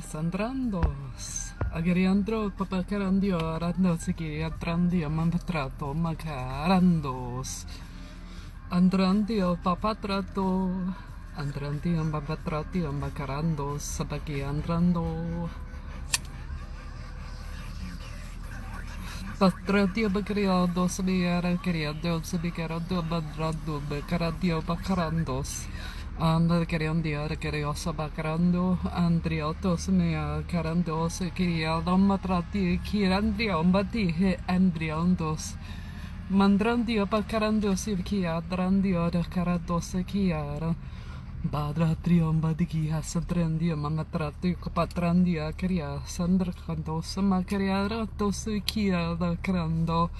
Sandrandos. Agariandro papacarandio arando siki atrandio manpatrato macarandos. Andrandio papatrato. Andrandio papatratio macarandos sabaki andrando. Patratio bacariado sabiara cariado sabicarado badrado bacaradio bacarandos. Anda querendia queriosa bacarando andrioto semea carandos queria matrati kirandrio mbati he andriondos mandrandio bacarando sirkia drandio de carados kiara badratrio mbadikia sandrandio mamatrati copatrandia queria sandracandos macariara tos kia da crando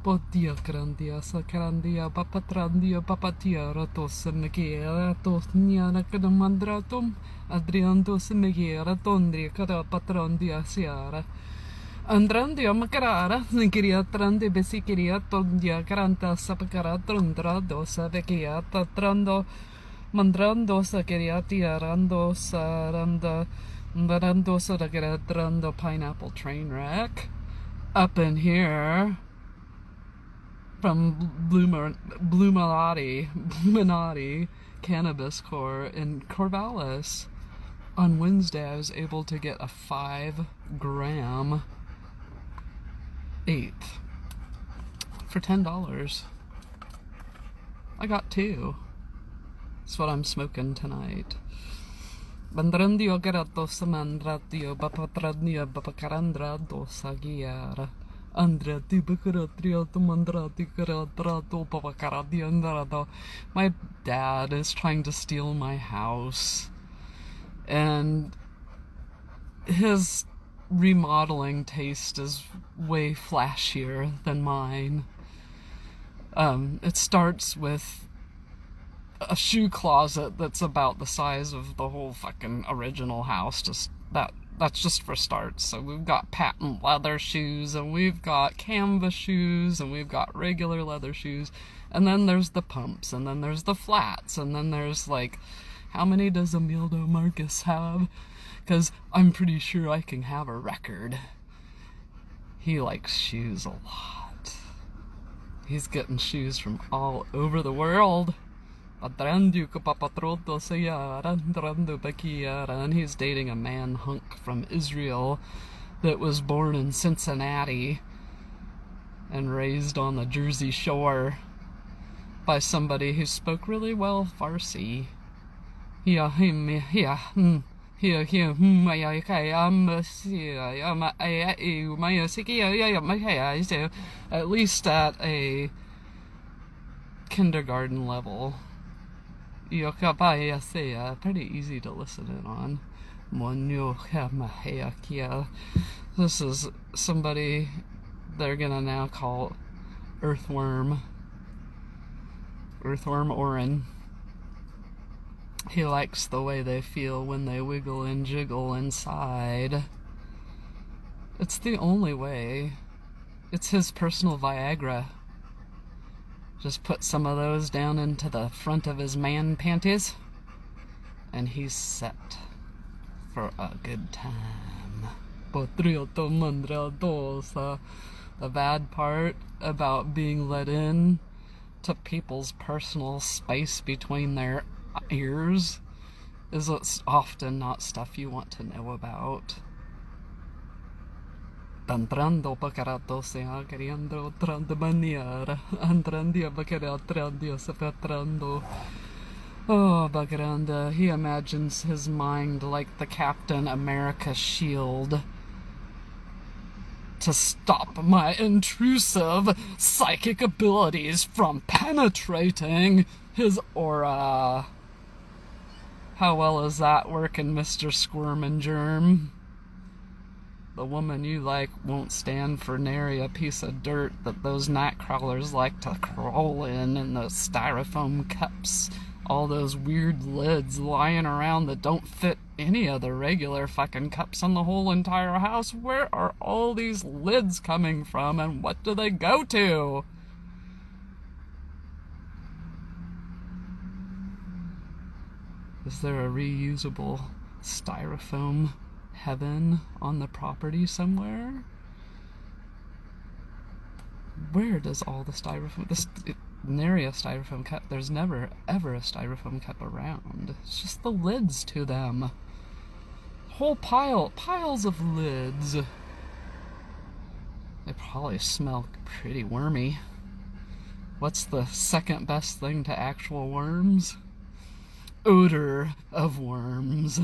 Podia grandia sacrandia papatrandia papatia ratos megera tosnia cadamandratum adriantos megera tondria cada patrandia siara andrandia macarara nikiria trande besikiria tondia granta sapacara trondra dosa vekia tatrando mandrando sakeria tiarando saranda Barando sadagrando pineapple train wreck up in here from Bluminati Cannabis Corps in Corvallis. On Wednesday, I was able to get a 5-gram eighth for $10. I got 2. That's what I'm smoking tonight. Bandrandio garato samandratio bapatrandio bapacarandrado sagiara. Andrea Tibakaratrio Mandrati Karatrato Papakaradi Andrado. My dad is trying to steal my house, and his remodeling taste is way flashier than mine. It starts with a shoe closet that's about the size of the whole fucking original house. That's just for starts. So we've got patent leather shoes, and we've got canvas shoes, and we've got regular leather shoes, and then there's the pumps, and then there's the flats, and then there's like, how many does Emildo Marcus have? Because I'm pretty sure I can have a record. He likes shoes a lot. He's getting shoes from all over the world. And he's dating a man hunk from Israel that was born in Cincinnati and raised on the Jersey Shore by somebody who spoke really well Farsi. At least at a kindergarten level. Pretty easy to listen in on. This is somebody they're gonna now call Earthworm Orin. He likes the way they feel when they wiggle and jiggle inside. It's the only way. It's his personal Viagra. Just put some of those down into the front of his man panties, and he's set for a good time. The bad part about being let in to people's personal space between their ears is it's often not stuff you want to know about. Tantrando pacarato se agriando trando maniera andrandia bacaratrandio sepatrando. Oh, Bagaranda, he imagines his mind like the Captain America shield to stop my intrusive psychic abilities from penetrating his aura. How well is that working, Mr. Squirm and Germ? The woman you like won't stand for nary a piece of dirt that those night crawlers like to crawl in those styrofoam cups. All those weird lids lying around that don't fit any of the regular fucking cups in the whole entire house. Where are all these lids coming from, and what do they go to? Is there a reusable styrofoam heaven on the property somewhere. Where does all the styrofoam, this nary a styrofoam cup, there's never ever a styrofoam cup around. It's just the lids to them. Whole piles of lids. They probably smell pretty wormy. What's the second best thing to actual worms? Odor of worms.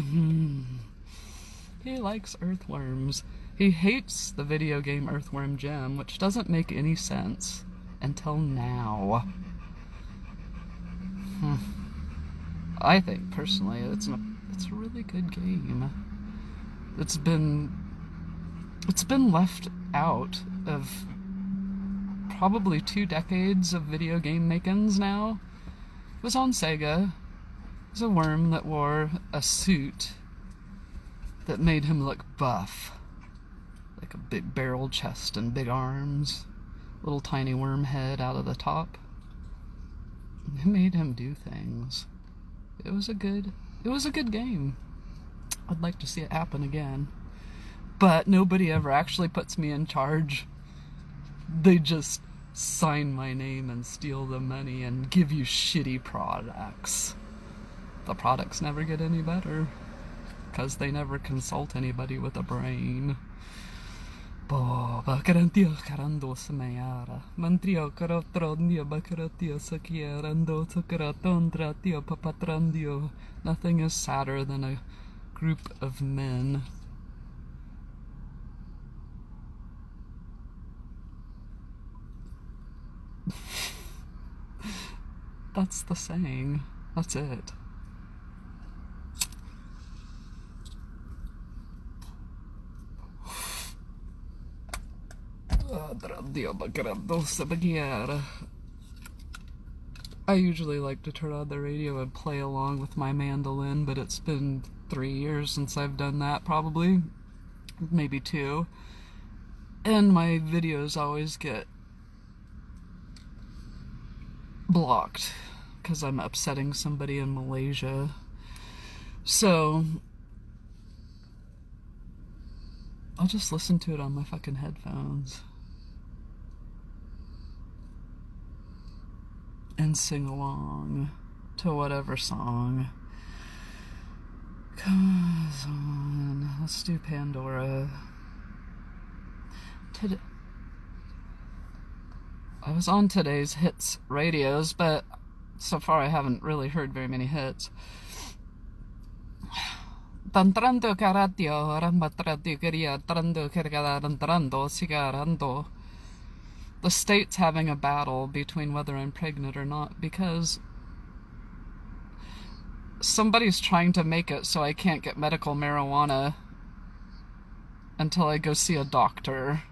He likes earthworms. He hates the video game Earthworm Jim, which doesn't make any sense until now. I think personally it's a really good game. It's been left out of probably 2 decades of video game makings now. It was on Sega. It was a worm that wore a suit that made him look buff. Like a big barrel chest and big arms. Little tiny worm head out of the top. It made him do things. It was a good game. I'd like to see it happen again. But nobody ever actually puts me in charge. They just sign my name and steal the money and give you shitty products. The products never get any better. Because they never consult anybody with a brain. Bo bakarantia karando samayara. Mantrio karotrondio bakaratio sakierando tokaratondratio papatrandio. Nothing is sadder than a group of men. That's the saying. That's it. I usually like to turn on the radio and play along with my mandolin, but it's been 3 years since I've done that, probably. Maybe 2. And my videos always get blocked because I'm upsetting somebody in Malaysia. So I'll just listen to it on my fucking headphones and sing along to whatever song comes on. Let's do Pandora. I was on today's hits radios, but so far I haven't really heard very many hits. The state's having a battle between whether I'm pregnant or not because somebody's trying to make it so I can't get medical marijuana until I go see a doctor.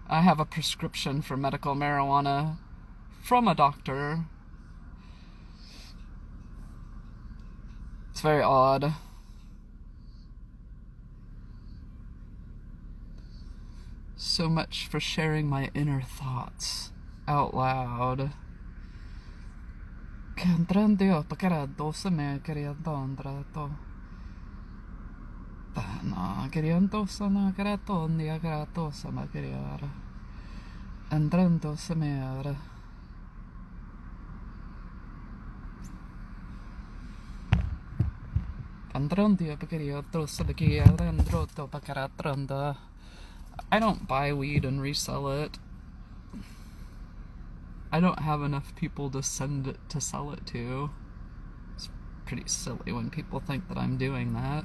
I have a prescription for medical marijuana from a doctor. It's very odd. So much for sharing my inner thoughts out loud. Andando semear. I don't buy weed and resell it. I don't have enough people to send it to sell it to. It's pretty silly when people think that I'm doing that.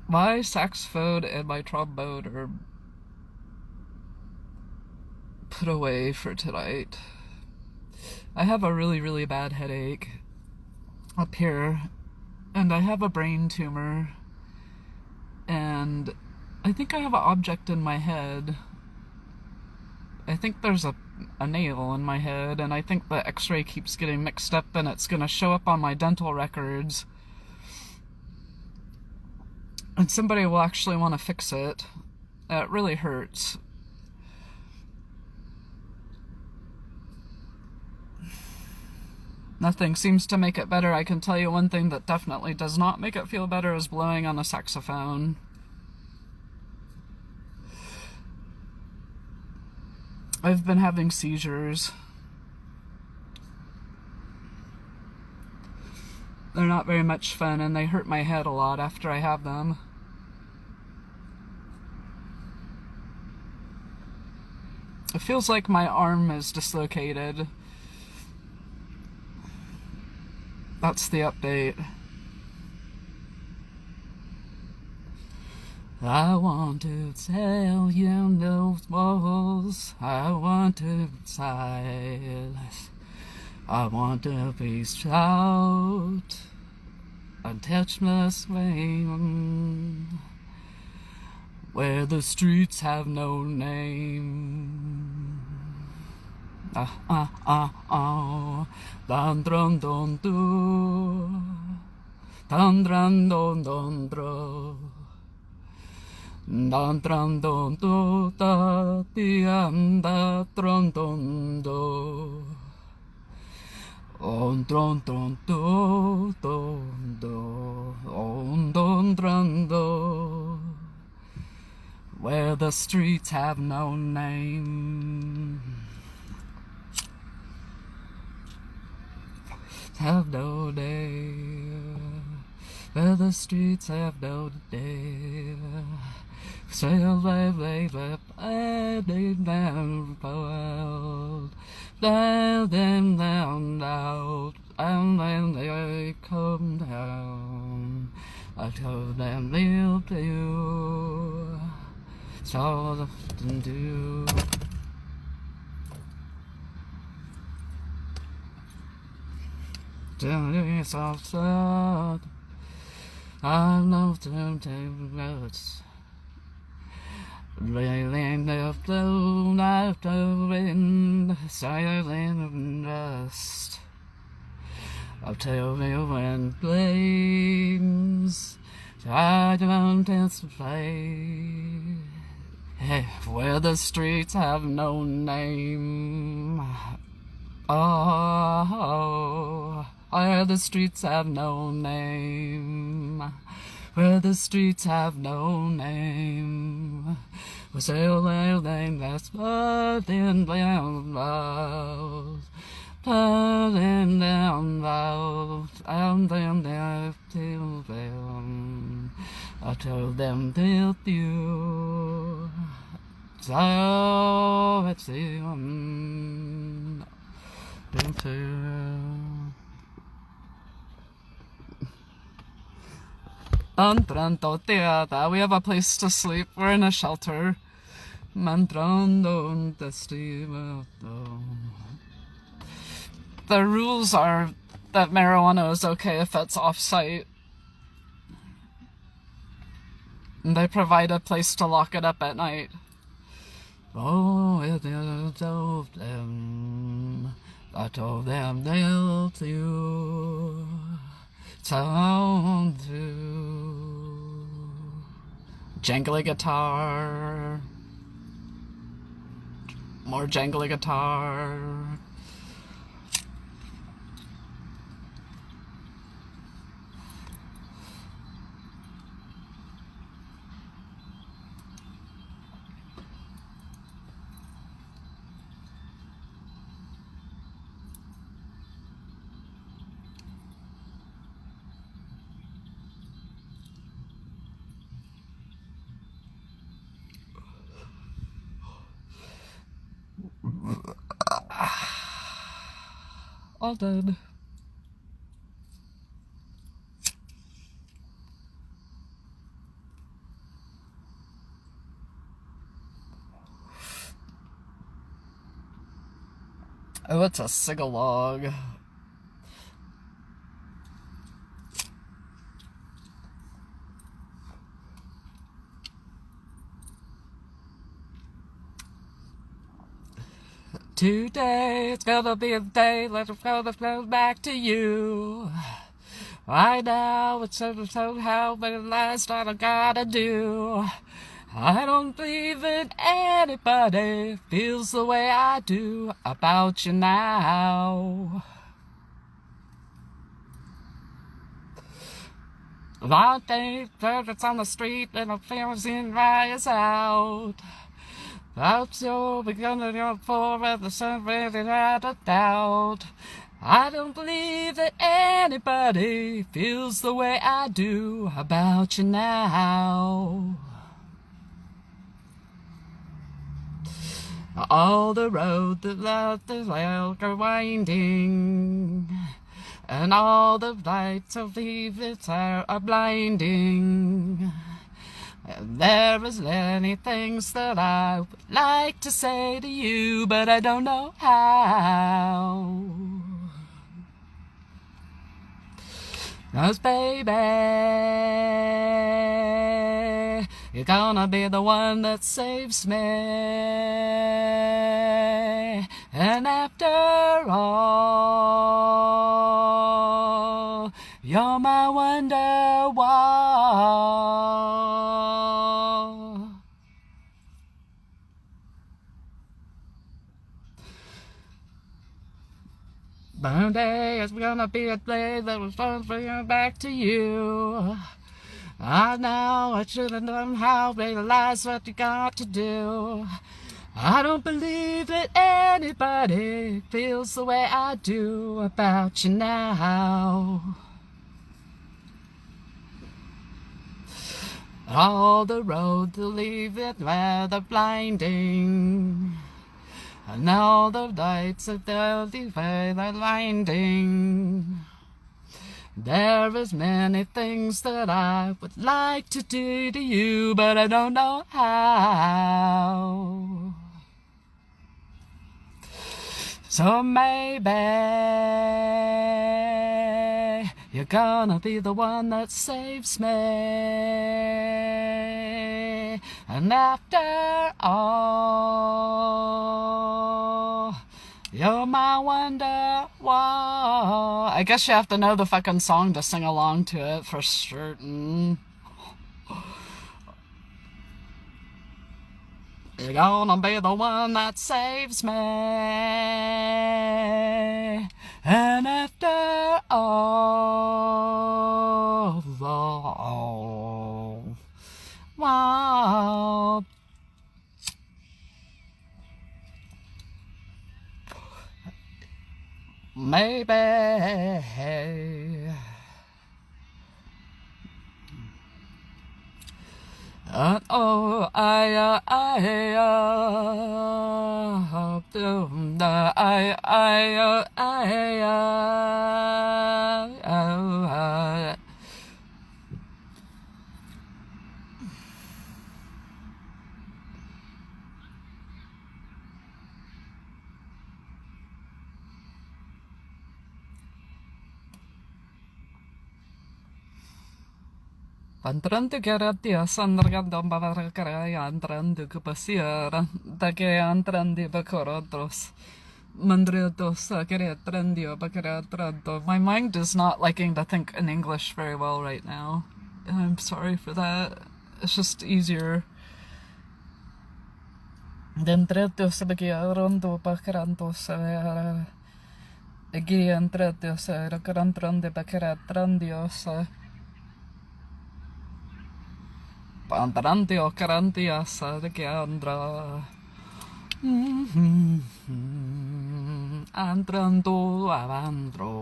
My saxophone and my trombone are put away for tonight. I have a really, really bad headache up here, and I have a brain tumor, and I think I have an object in my head. I think there's a nail in my head, and I think the x-ray keeps getting mixed up, and it's gonna show up on my dental records. And somebody will actually want to fix it. It really hurts. Nothing seems to make it better. I can tell you one thing that definitely does not make it feel better is blowing on a saxophone. I've been having seizures. They're not very much fun, and they hurt my head a lot after I have them. It feels like my arm is dislocated. That's the update. I want to tell you those walls. I want to be silent. I want to be shout and touch the swing where the streets have no name. Dun dun dun do, dun dun dun dun dro, dun dun dun do da di da dun dun do. On dun dun do dun do, on dun dun do, where the streets have no name, have no day, where the streets have no day. Sail they down, down, down, down, out, and then they come down. I told them they'll do, so often do. Tell yourself that I love them tablets. Railing the blue after wind, silent and dust. I'll tell you when flames try to intensify, where the streets have no name. Oh, where the streets have no name. Where the streets have no name. We sail their name that's flooding down loud. Flooding down loud. And then they till them. I told them till you. So it's we have a place to sleep. We're in a shelter. The rules are that marijuana is okay if it's off-site. And they provide a place to lock it up at night. Oh, I told them they'll do. Sound to jangly guitar, more jangly guitar. All dead. Oh, it's a sig-a-log. Today, it's gonna be a day, let it flow back to you. Right now, it's somehow, but at last all I gotta do. I don't believe that anybody feels the way I do about you now. One day, it's on the street, and a family rise out. That's your beginning of for the sun really had a doubt. I don't believe that anybody feels the way I do about you now. All the road that the rail are winding, and all the lights of the are blinding. And there is many things that I would like to say to you, but I don't know how. 'Cause baby, you're gonna be the one that saves me. And after all, you're my wonder wall. One day it's gonna be a day that was fun to bring back to you. I know I should have known how to realize what you got to do. I don't believe that anybody feels the way I do about you now. All the road to leave it where the blinding, and all the lights of the way they're blinding. There is many things that I would like to do to you, but I don't know how. So maybe you're gonna be the one that saves me. And after all, you're my wonder wall. I guess you have to know the fucking song to sing along to it for certain. You're gonna be the one that saves me. And after all, wow. Maybe. Oh, Andrandu garatia sandragandom bavarakaya andrandu kupasiara take andrandi bakorodros mandredos akeretrandio bakeretranto. My mind is not liking to think in English very well right now, and I'm sorry for that. It's just easier. Dentretos bakerondo bakerantos egiantretos rakarantronde bakeretrandios. Pantaranti o caranti assa de che andrà. Andrando avandro.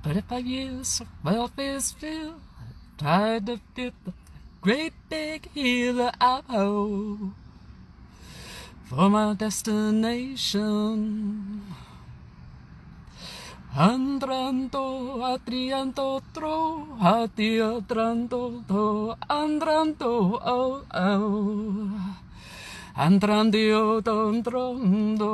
But if I use welfare's field, tried to fit the great big hill I hold for my destination. Andranto, atrianto, tro, atiatrando, to, andranto, oh, oh, andrandio, tondrondo.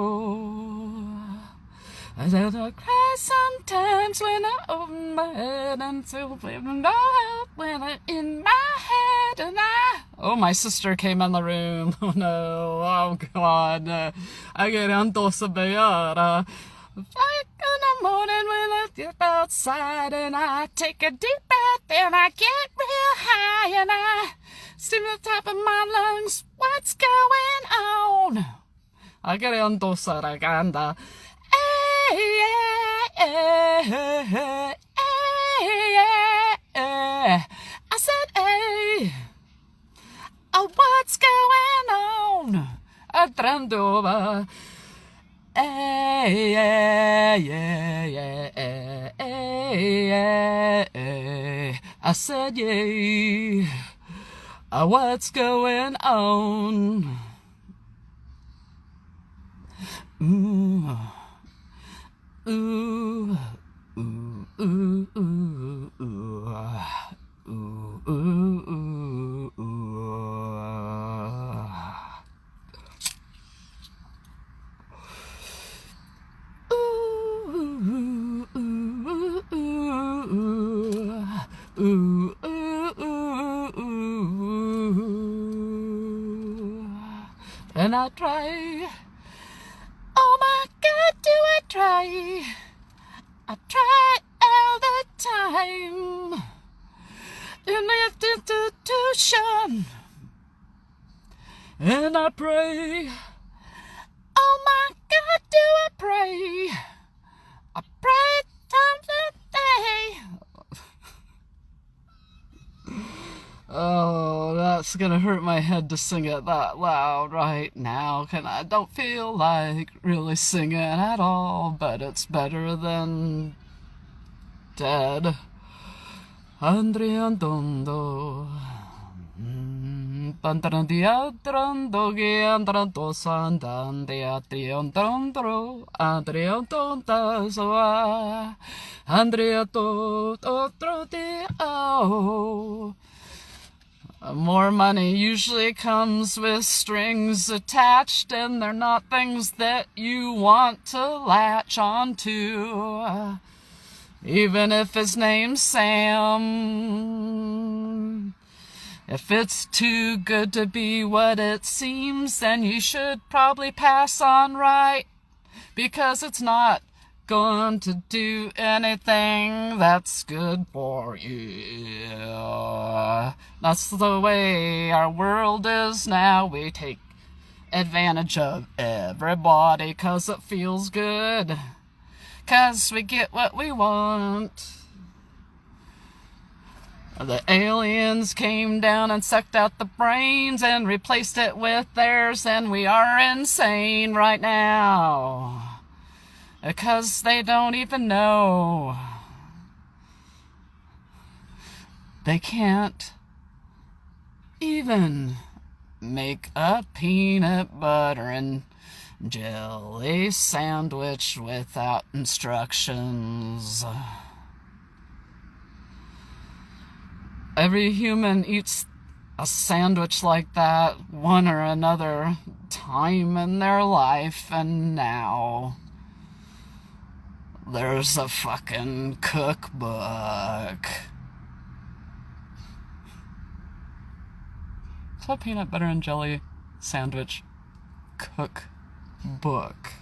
I said I cry sometimes when I open my head and feel no help when I'm in my head and oh, my sister came in the room. Oh no, oh God. I get antosabeara. I morning when I get outside and I take a deep breath and I get real high and I see the top of my lungs, what's going on? I get on to Saraganda. I said, hey, what's going on? Trandova. I said, yay. What's going on? Ooh, ooh, ooh, ooh, ooh, ooh, ooh, ooh, ooh, ooh. And I try, oh my God, do I try? I try all the time in the institution, and I pray, oh my God, do I pray? I pray someday. Oh, that's gonna hurt my head to sing it that loud right now. I don't feel like really singing at all, but it's better than dead. Andriandondo. Andria more money usually comes with strings attached, and they're not things that you want to latch onto. Even if his name's Sam. If it's too good to be what it seems, then you should probably pass on, right? Because it's not going to do anything that's good for you. That's the way our world is now. We take advantage of everybody 'cause it feels good. 'Cause we get what we want. The aliens came down and sucked out the brains and replaced it with theirs, and we are insane right now. Because they don't even know. They can't even make a peanut butter and jelly sandwich without instructions. Every human eats a sandwich like that one or another time in their life, and now there's a fucking cookbook. It's a peanut butter and jelly sandwich cookbook.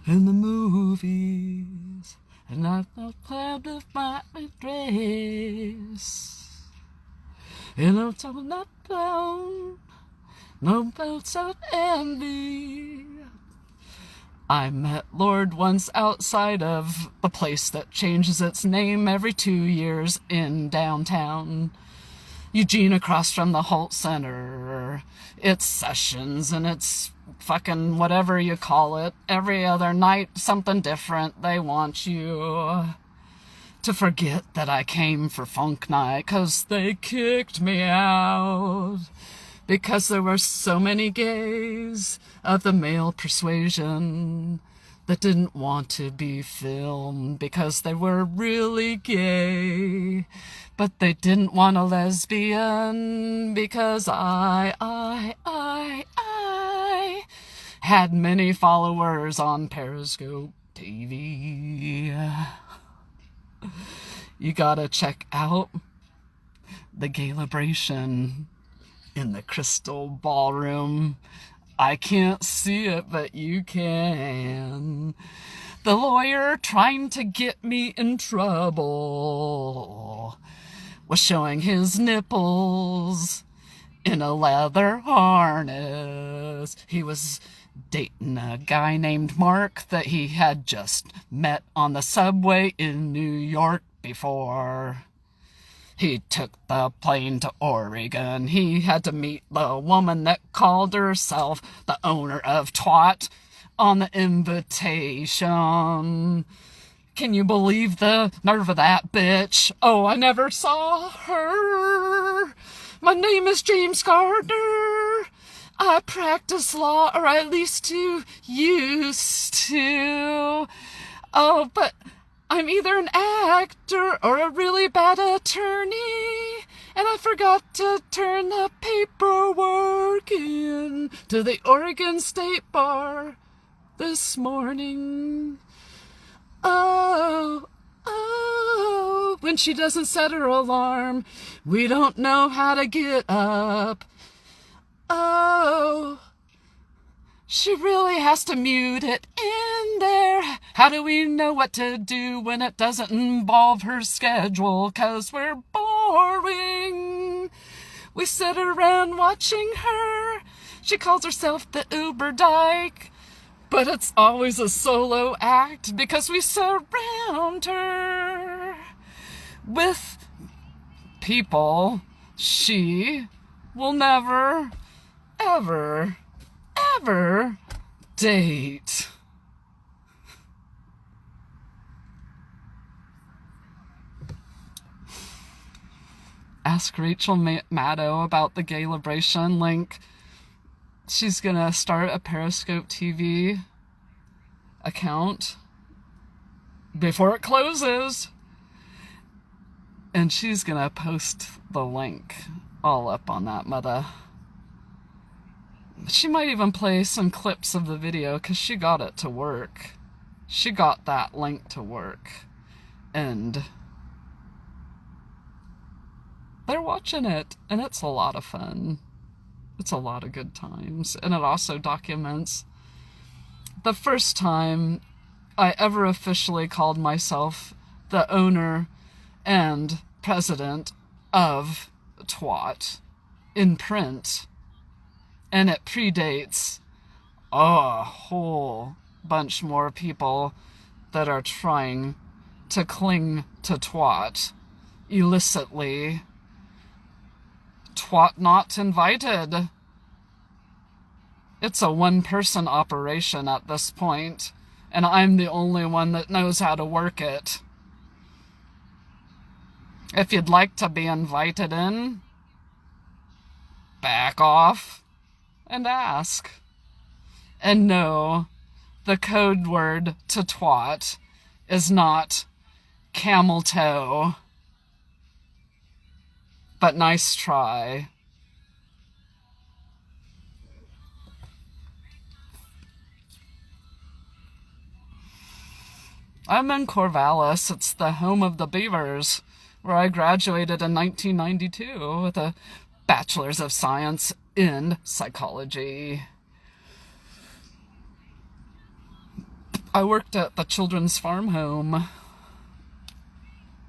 In the movies, and I've not planned of my dress. And I'm talking not down, no bouts of envy. I met Lord once outside of the place that changes its name every 2 years in downtown Eugene, across from the Holt Center. It's sessions and it's fucking whatever you call it. Every other night, something different. They want you to forget that I came for funk night, 'cause they kicked me out. Because there were so many gays of the male persuasion that didn't want to be filmed because they were really gay. But they didn't want a lesbian because I had many followers on Periscope TV. You gotta check out the Gay Liberation in the crystal ballroom. I can't see it, but you can. The lawyer trying to get me in trouble was showing his nipples in a leather harness. He was dating a guy named Mark that he had just met on the subway in New York before he took the plane to Oregon. He had to meet the woman that called herself the owner of Twat on the invitation. Can you believe the nerve of that bitch? Oh, I never saw her. My name is James Gardner. I practice law, or at least used to. Oh, but I'm either an actor or a really bad attorney, and I forgot to turn the paperwork in to the Oregon State Bar this morning. Oh, when she doesn't set her alarm, we don't know how to get up. Oh, she really has to mute it in there. How do we know what to do when it doesn't involve her schedule? 'Cause we're boring. We sit around watching her. She calls herself the Uber Dyke, but it's always a solo act because we surround her with people she will never, ever date. Ask Rachel Maddow about the Gay Liberation link. She's gonna start a Periscope TV account before it closes, and she's gonna post the link all up on that mother. She might even play some clips of the video because she got it to work. She got that link to work, and they're watching it, and it's a lot of fun. It's a lot of good times, and it also documents the first time I ever officially called myself the owner and president of Twat in print. And it predates a whole bunch more people that are trying to cling to Twat illicitly. Twat not invited. It's a one-person operation at this point, and I'm the only one that knows how to work it. If you'd like to be invited in, back off and ask. And no, the code word to twat is not camel toe. But nice try. I'm in Corvallis. It's the home of the Beavers, where I graduated in 1992 with a Bachelor's of Science in Psychology. I worked at the Children's Farm Home.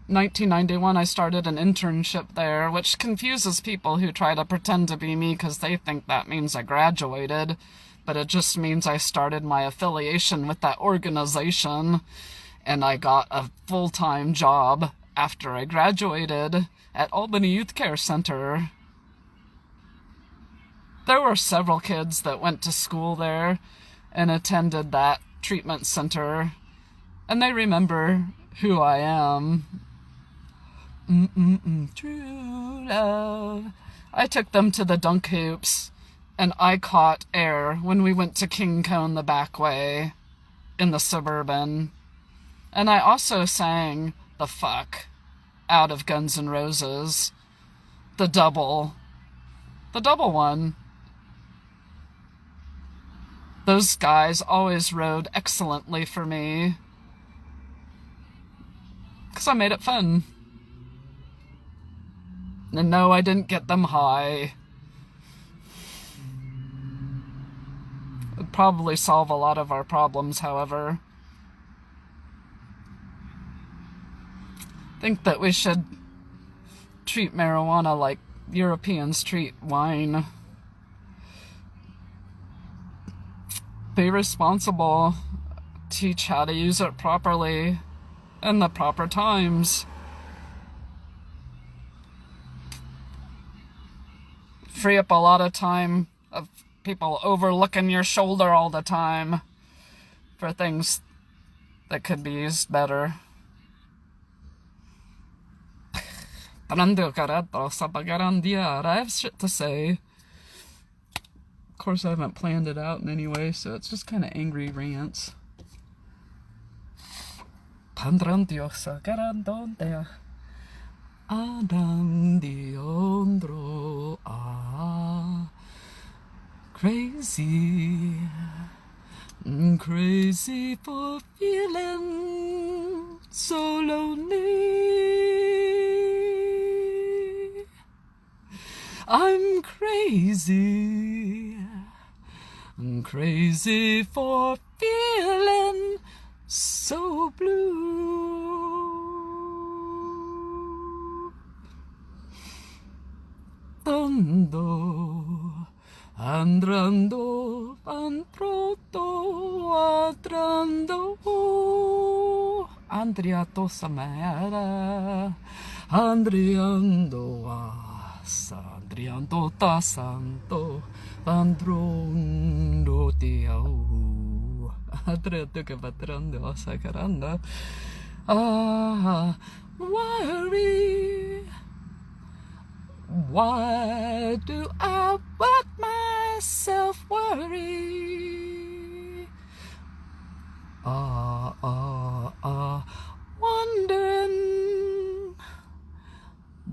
1991, I started an internship there, which confuses people who try to pretend to be me because they think that means I graduated, but it just means I started my affiliation with that organization, and I got a full-time job after I graduated at Albany Youth Care Center. There were several kids that went to school there and attended that treatment center, and they remember who I am. True love. I took them to the dunk hoops, and I caught air when we went to King Cone the back way in the Suburban. And I also sang the fuck out of Guns N' Roses. The double one. Those guys always rode excellently for me, 'cause I made it fun. And no, I didn't get them high. It'd probably solve a lot of our problems, however. I think that we should treat marijuana like Europeans treat wine. Be responsible. Teach how to use it properly in the proper times. Free up a lot of time of people overlooking your shoulder all the time for things that could be used better. I have shit to say. Of course, I haven't planned it out in any way, so it's just kind of angry rants. Crazy, crazy for feeling so lonely. I'm crazy, crazy for feeling so blue. Tondo, andando, antroto, adrando, andriato samara, andriando Sandriando ta santo, androndo tiao, adreto che patrando sacaranda. Worry. Why do I let myself worry? Wondering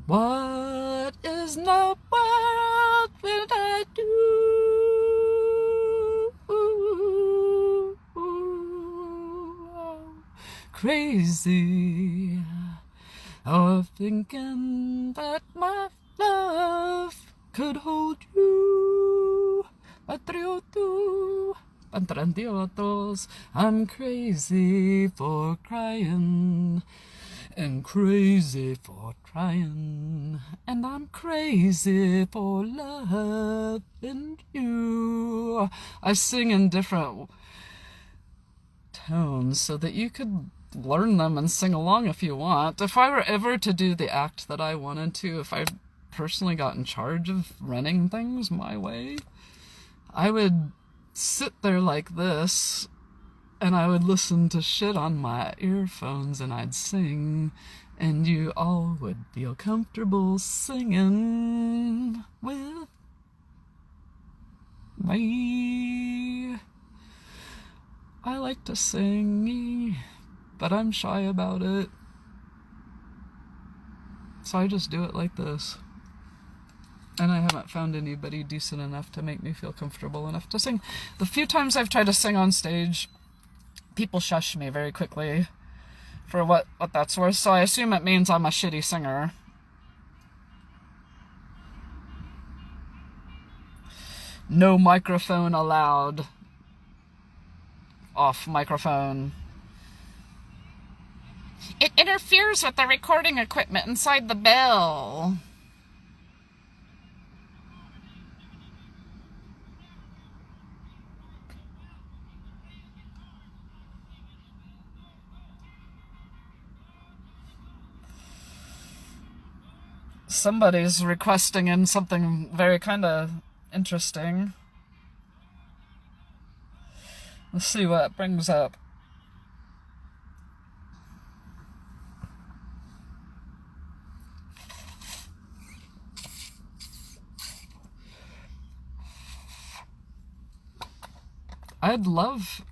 what is the world will I do? Crazy of thinking that my love could hold you. Patriotos, I'm crazy for crying and crazy for trying, and I'm crazy for loving you. I sing in different tones so that you could learn them and sing along if you want. If I were ever to do the act that I wanted to, if I personally got in charge of running things my way, I would sit there like this and I would listen to shit on my earphones and I'd sing, and you all would feel comfortable singing with me. I like to sing, but I'm shy about it. So I just do it like this. And I haven't found anybody decent enough to make me feel comfortable enough to sing. The few times I've tried to sing on stage, people shush me very quickly for what that's worth. So I assume it means I'm a shitty singer. No microphone allowed. Off microphone. It interferes with the recording equipment inside the bell. Somebody's requesting in something very kind of interesting. Let's see what it brings up. I would love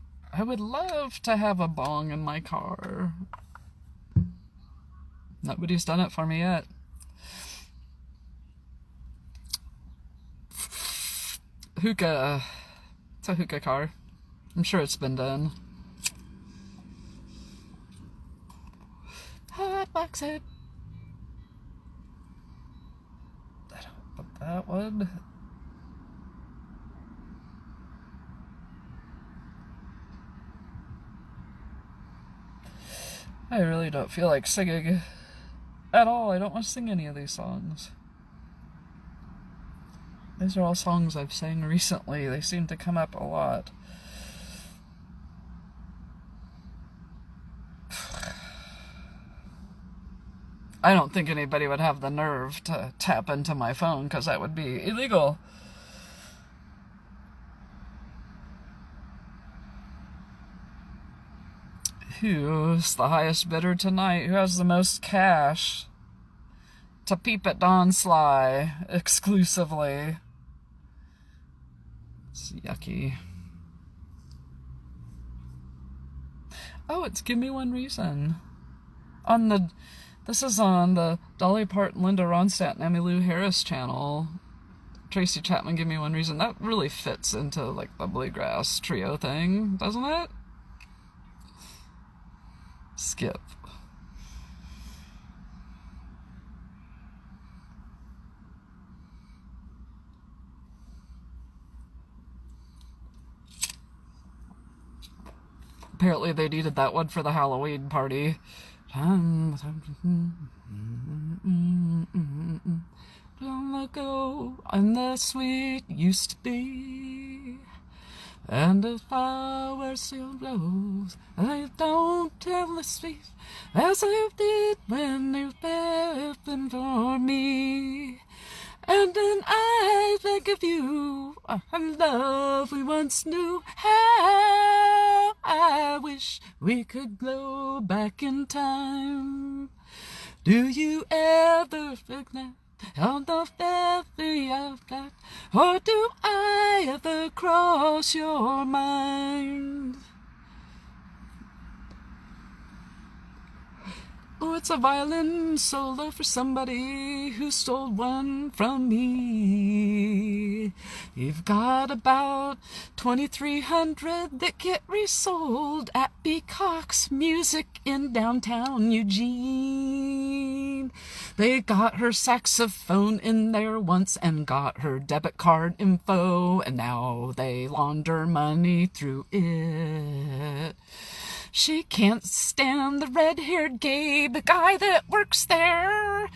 to have a bong in my car. Nobody's done it for me yet. Hookah. It's a hookah car. I'm sure it's been done. Hot box it. I don't put that one. I really don't feel like singing at all. I don't want to sing any of these songs. These are all songs I've sang recently. They seem to come up a lot. I don't think anybody would have the nerve to tap into my phone because that would be illegal. Who's the highest bidder tonight? Who has the most cash to peep at Don Sly exclusively? It's yucky. Oh, it's Give Me One Reason. This is on the Dolly Parton, Linda Ronstadt, and Emmylou Harris channel. Tracy Chapman, Give Me One Reason. That really fits into like the bluegrass trio thing, doesn't it? Skip. Apparently they needed that one for the Halloween party. Long ago, and the sweet used to be, and the flowers still blows, and they don't tell the sweet as they did when they were been for me. And then I think of you and love we once knew. How I wish we could go back in time. Do you ever forget on the ferry of that, or do I ever cross your mind? Oh, it's a violin solo for somebody who stole one from me. You've got about 2,300 that get resold at Beacock's Music in downtown Eugene. They got her saxophone in there once and got her debit card info, and now they launder money through it. She can't stand the red-haired Gabe, the guy that works there.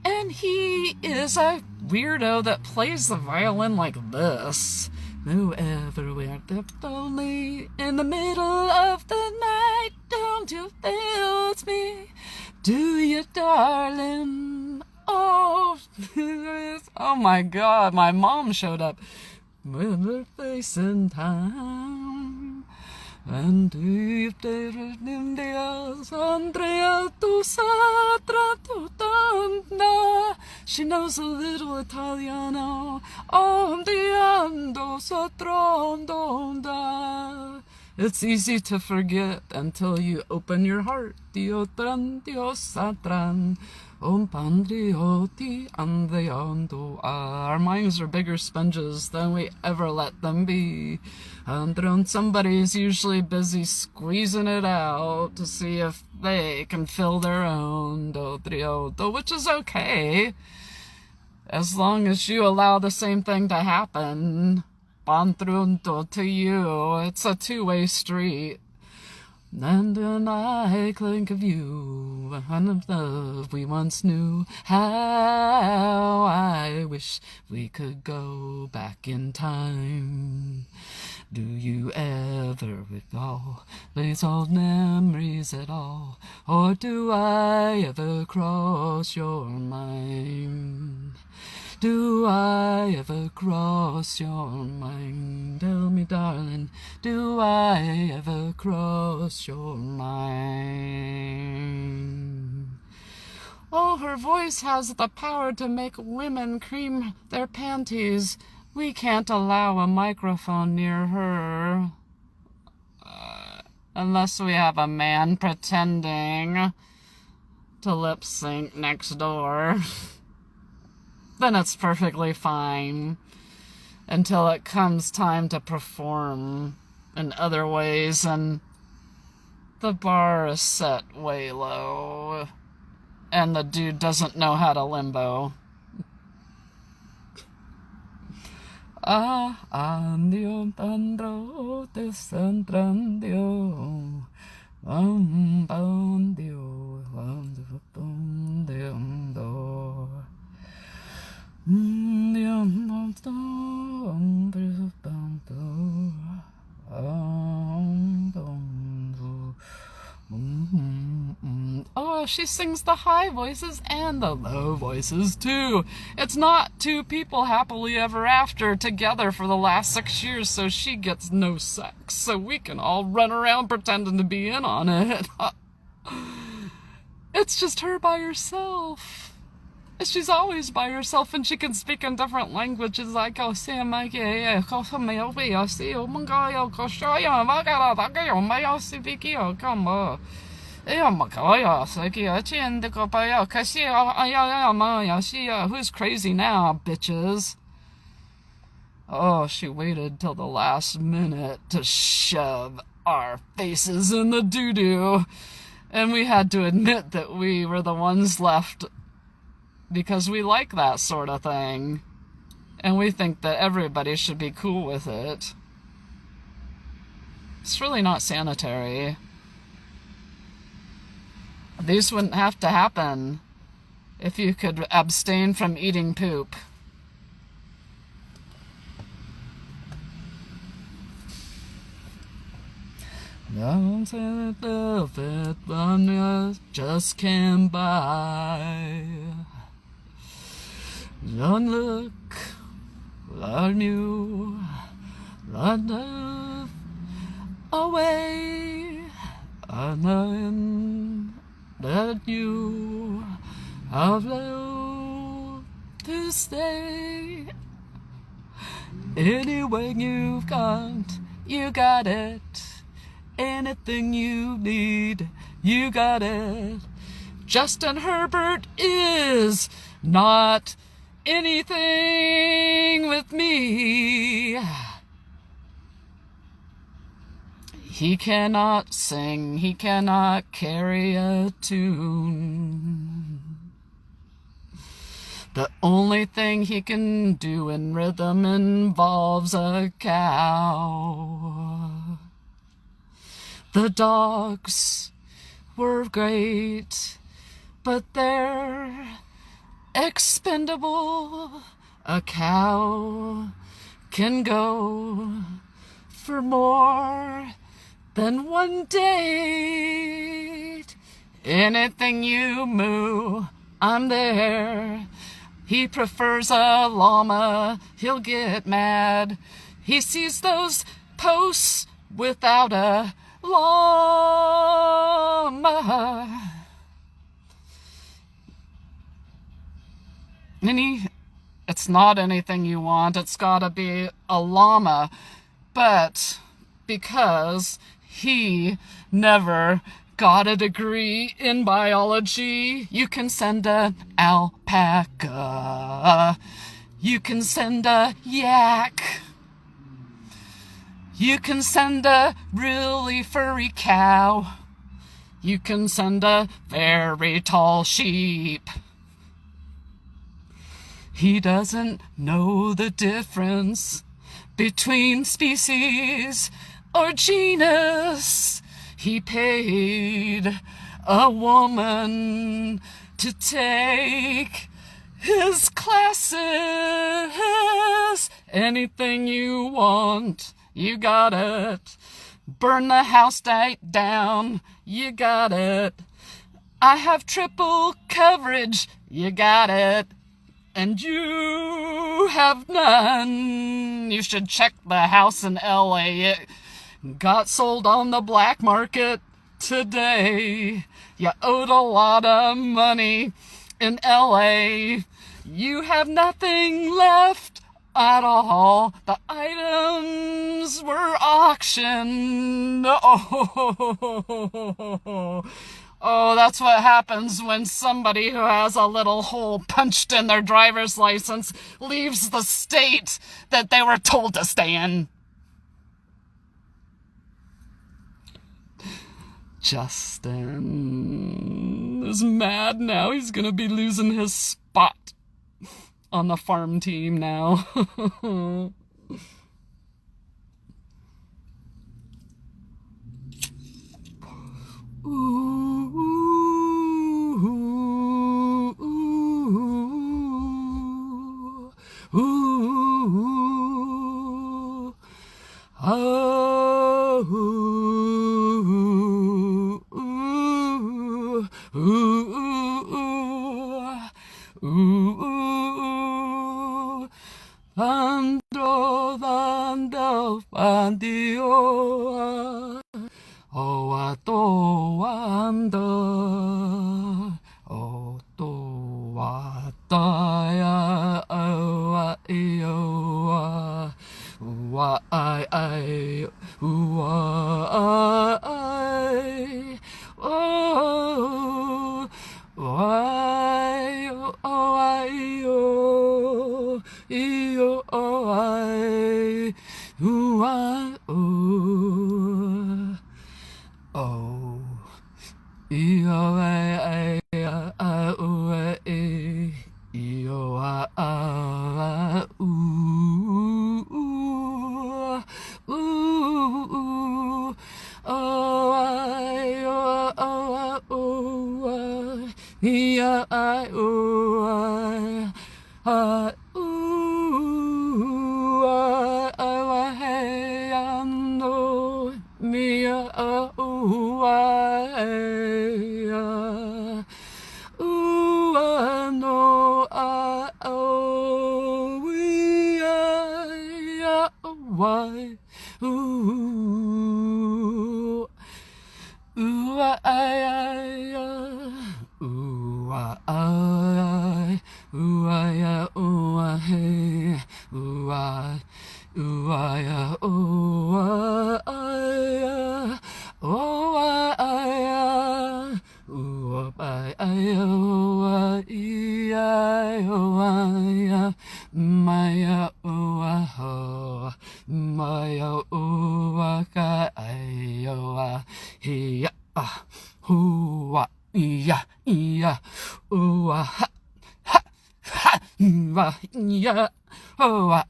And he is a weirdo that plays the violin like this. Whoever we're lonely in the middle of the night, don't you feel it's me? Do you, darling? Oh, oh my God, my mom showed up with her face in time. And if there in Dios Andrea tu satra tu tanda, she knows a little Italiano. Ondiando sotrondonda. It's easy to forget until you open your heart. Dio tran, Dios satran. Pandrioti andeando. Our minds are bigger sponges than we ever let them be. And somebody's usually busy squeezing it out to see if they can fill their own do, which is okay, as long as you allow the same thing to happen. Pantrunto to you. It's a two-way street. And then I think of you and of love we once knew. How I wish we could go back in time. Do you ever recall these old memories at all? Or do I ever cross your mind? Do I ever cross your mind? Tell me, darling, do I ever cross your mind? Oh, her voice has the power to make women cream their panties. We can't allow a microphone near her. Unless we have a man pretending to lip sync next door. Then it's perfectly fine until it comes time to perform in other ways, and the bar is set way low and the dude doesn't know how to limbo. Andio tandro te santrandio, bam bam dio. Oh, she sings the high voices and the low voices too. It's not two people happily ever after together for the last 6 years, so she gets no sex. So we can all run around pretending to be in on it. It's just her by herself. She's always by herself, and she can speak in different languages. Like, oh, who's crazy now, bitches? Oh, she waited till the last minute to shove our faces in the doo-doo. And we had to admit that we were the ones left because we like that sort of thing. And we think that everybody should be cool with it. It's really not sanitary. These wouldn't have to happen if you could abstain from eating poop. Don't say that love it money just can't buy. Don't look like you, love away. I know that you have loved to stay. Anyway you've got, you got it. Anything you need, you got it. Justin Herbert is not anything with me. He cannot sing, he cannot carry a tune. The only thing he can do in rhythm involves a cow. The dogs were great, but they're expendable. A cow can go for more than one date. Anything you moo, I'm there. He prefers a llama, he'll get mad. He sees those posts without a llama. It's not anything you want, it's gotta be a llama. But because he never got a degree in biology, you can send an alpaca. You can send a yak. You can send a really furry cow. You can send a very tall sheep. He doesn't know the difference between species or genus. He paid a woman to take his classes. Anything you want, you got it. Burn the house down, you got it. I have triple coverage, you got it. And you have none. You should check the house in LA. It got sold on the black market today. You owed a lot of money in LA. You have nothing left at all. The items were auctioned. Oh, that's what happens when somebody who has a little hole punched in their driver's license leaves the state that they were told to stay in. Justin is mad now. He's gonna be losing his spot on the farm team now. Ooh, ooh, ooh, ooh, oh, ooh, ooh, ooh. Oh. Why? Ooh, ooh, ooh, hey, ooh, ooh, Maya ho, Maya ka ayo hiya hua iya ha ha ha ya oh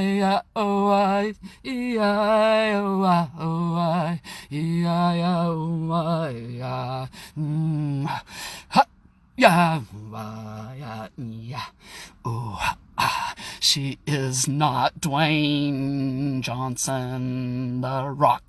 ya oh ya oh ya ha yeah, yeah. Oh, she is not Dwayne Johnson, the Rock.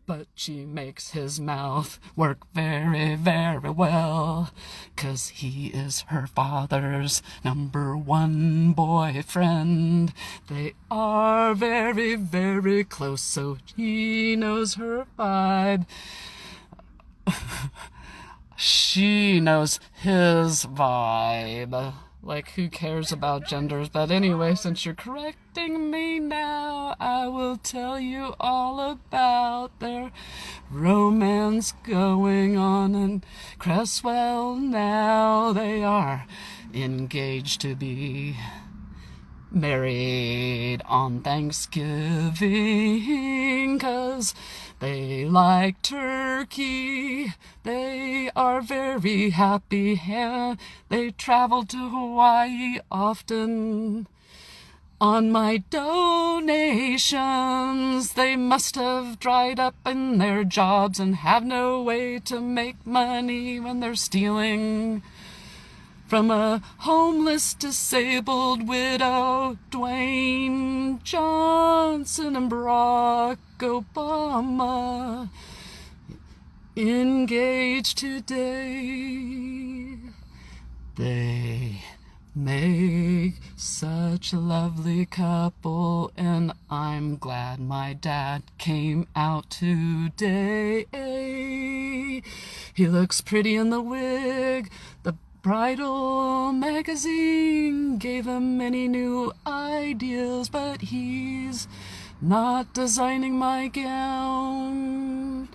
But she makes his mouth work very, very well, 'cause he is her father's #1 boyfriend. They are very, very close, so he knows her vibe. She knows his vibe. Like, who cares about genders? But anyway, since you're correcting me now, I will tell you all about their romance going on in Cresswell now. They are engaged to be married on Thanksgiving, 'cause they like turkey. They are very happy, and they travel to Hawaii often. On my donations, they must have dried up in their jobs and have no way to make money when they're stealing from a homeless, disabled widow, Dwayne Johnson and Barack Obama, engaged today. They make such a lovely couple, and I'm glad my dad came out today. He looks pretty in the wig. The bridal magazine gave him many new ideas, but he's not designing my gown.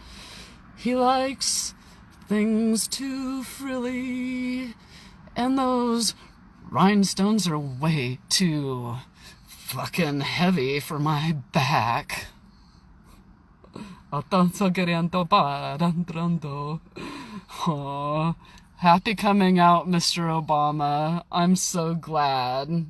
He likes things too frilly, and those rhinestones are way too fucking heavy for my back. Aww. Happy coming out, Mr. Obama. I'm so glad.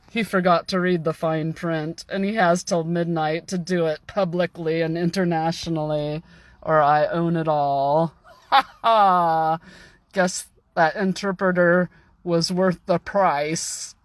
He forgot to read the fine print, and he has till midnight to do it publicly and internationally, or I own it all. Ha ha! Guess that interpreter was worth the price.